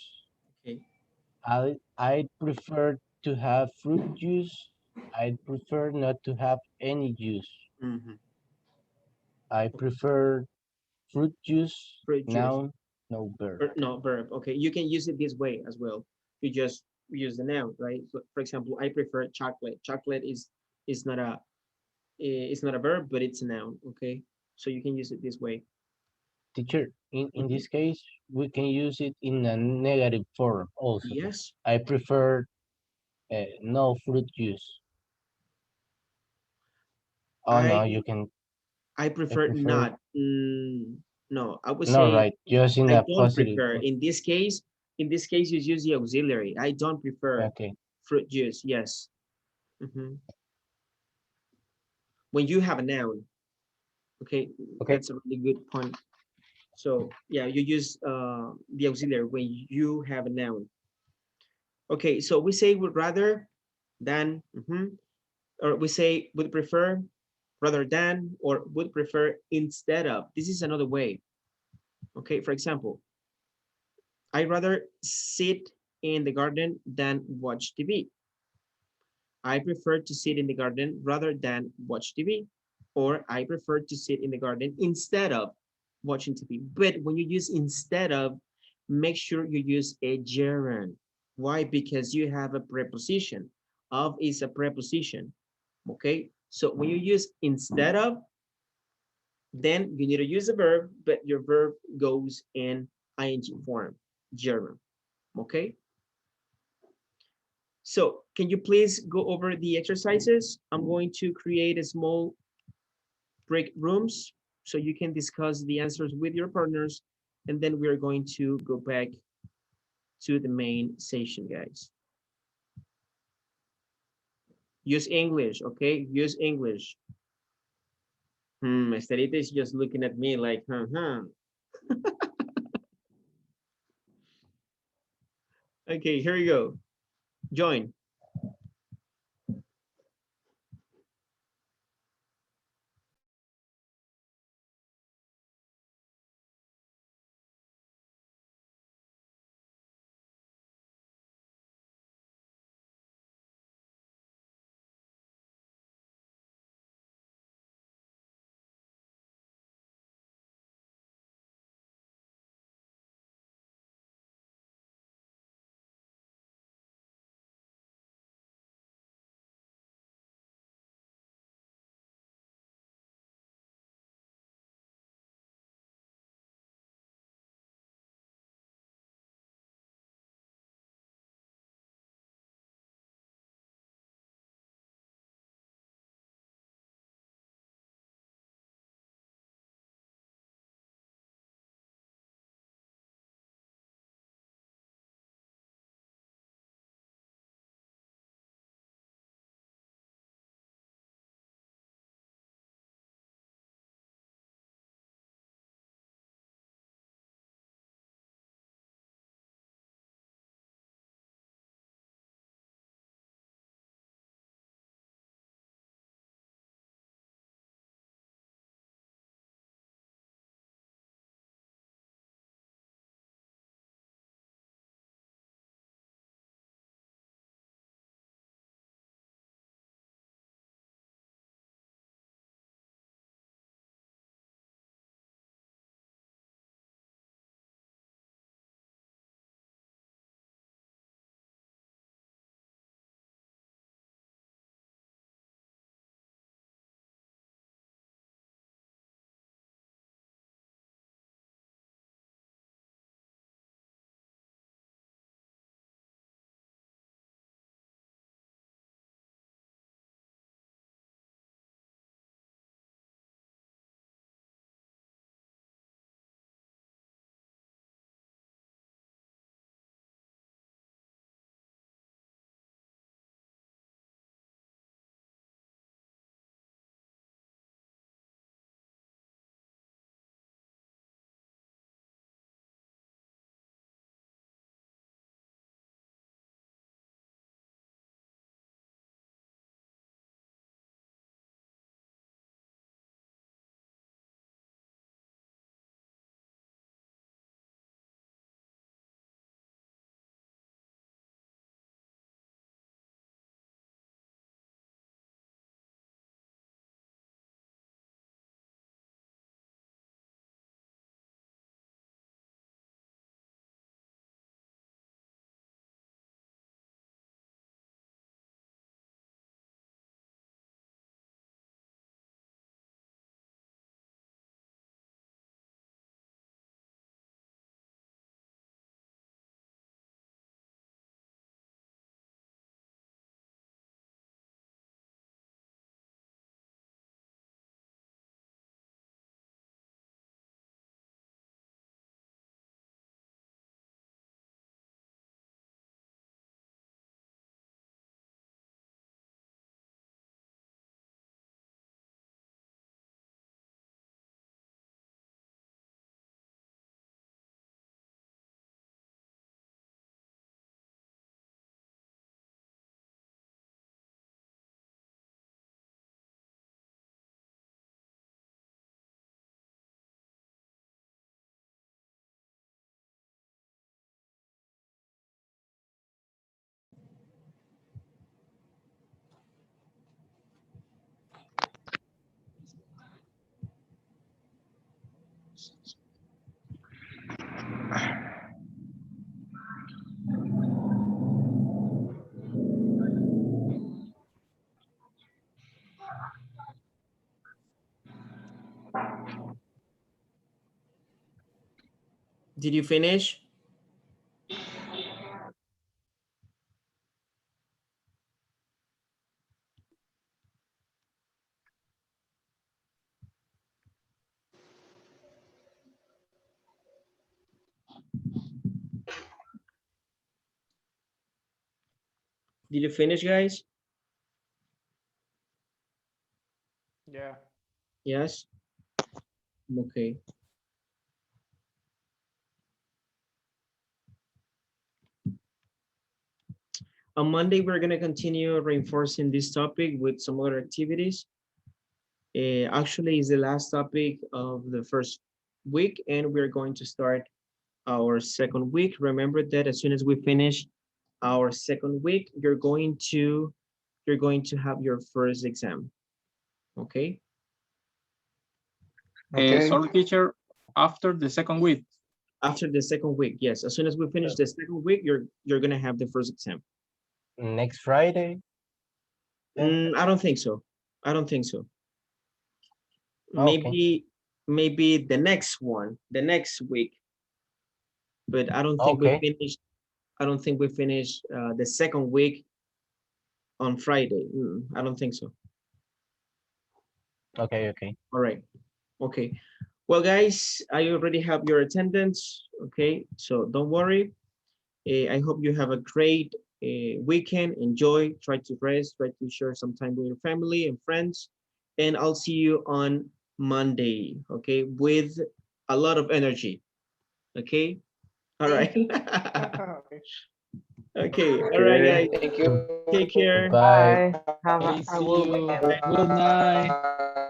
A: Okay.
I: I'd prefer to have fruit juice. I'd prefer not to have any juice. I prefer fruit juice,
A: Fruit juice.
I: noun, no verb.
A: Or, no, verb. Okay, you can use it this way as well. You just use the noun, right? So, for example, I prefer chocolate. Chocolate is not a it's not a verb, but it's a noun. Okay, so you can use it this way.
I: Teacher, in this case, we can use it in a negative form also.
A: Yes.
I: I prefer no fruit juice. Oh no, you can.
A: I prefer not. No, I would
I: No,
A: say
I: right. Just in
A: I
I: a
A: don't
I: positive.
A: prefer. In this case, you use the auxiliary. I don't prefer
I: Okay.
A: fruit juice. Yes. Mhm. When you have a noun, okay,
I: Okay.
A: that's a really good point. So yeah, you use the auxiliary when you have a noun. Okay, so we say would rather than, or we say would prefer rather than, or would prefer instead of. This is another way. Okay, for example, I'd rather sit in the garden than watch TV. I prefer to sit in the garden rather than watch TV. Or I prefer to sit in the garden instead of watching TV. But when you use instead of, make sure you use a gerund. Why? Because you have a preposition. Of is a preposition. Okay? So when you use instead of, then you need to use a verb, but your verb goes in ing form, gerund. Okay? So can you please go over the exercises? I'm going to create a small break rooms so you can discuss the answers with your partners, and then we're going to go back to the main session, guys. Use English, okay? Use English. Estelita is just looking at me like, huh. Okay, here you go. Join. Did you finish? Did you finish, guys?
K: Yeah.
A: Yes? Okay. On Monday, we're going to continue reinforcing this topic with some other activities. Actually, it's the last topic of the first week, and we're going to start our second week. Remember that as soon as we finish our second week, you're going to have your first exam. Okay?
H: Okay.
D: Sorry, teacher, after the second week.
A: After the second week, yes. As soon as we finish the second week, you're gonna have the first exam.
I: Next Friday?
A: I don't think so. I don't think so.
I: Okay.
A: Maybe the next one, the next week. But I don't think we
I: Okay.
A: finished. I don't think we finished the second week on Friday. I don't think so.
I: Okay, okay.
A: All right. Okay. Well, guys, I already have your attendance. Okay, so don't worry. I hope you have a great weekend. Enjoy, try to rest, try to share some time with your family and friends. And I'll see you on Monday, okay, with a lot of energy. Okay. All right. Okay. All right,
H: Okay.
A: guys.
L: Thank you.
A: Take care.
I: Bye.
G: Bye. Have
J: Okay,
G: a
J: see
G: good
J: you.
G: weekend.
J: Good night.
L: Bye.